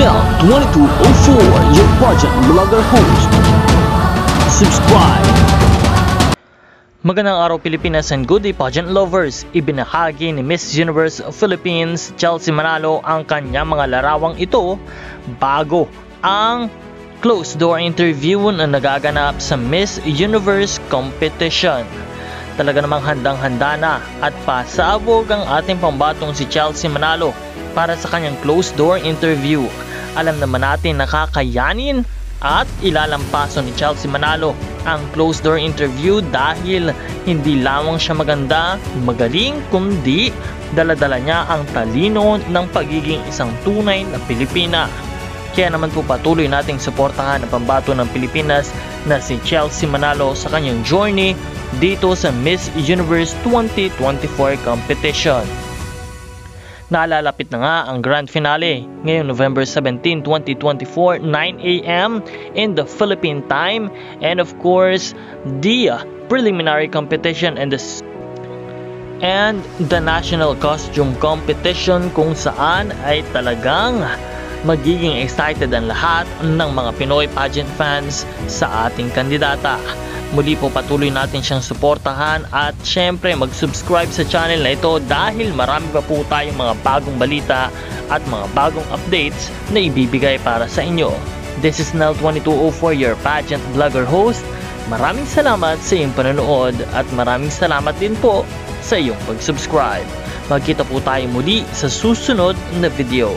Nel 2204, your pageant vlogger host. Subscribe! Magandang araw Pilipinas and good day pageant lovers! Ibinahagi ni Miss Universe Philippines Chelsea Manalo ang kanyang mga larawang ito bago ang closed door interview na nagaganap sa Miss Universe competition. Talaga namang handang-handa na at pasabog ang ating pambatong si Chelsea Manalo para sa kanyang closed door interview. Alam naman natin na kakayanin at ilalampaso ni Chelsea Manalo ang closed door interview dahil hindi lamang siya maganda, magaling, kundi dala-dala niya ang talino ng pagiging isang tunay na Pilipina. Kaya naman po patuloy nating suportahan ang pambato ng Pilipinas na si Chelsea Manalo sa kanyang journey dito sa Miss Universe 2024 competition. Nalalapit na nga ang grand finale ngayong November 17, 2024, 9 AM in the Philippine time, and of course the preliminary competition and the national costume competition kung saan ay talagang magiging excited ang lahat ng mga Pinoy pageant fans sa ating kandidata. Muli po patuloy natin siyang suportahan at syempre mag-subscribe sa channel na ito dahil marami pa po tayong mga bagong balita at mga bagong updates na ibibigay para sa inyo. This is Nel 2204, your pageant vlogger host. Maraming salamat sa iyong panonood at maraming salamat din po sa iyong pag-subscribe. Magkita po tayo muli sa susunod na video.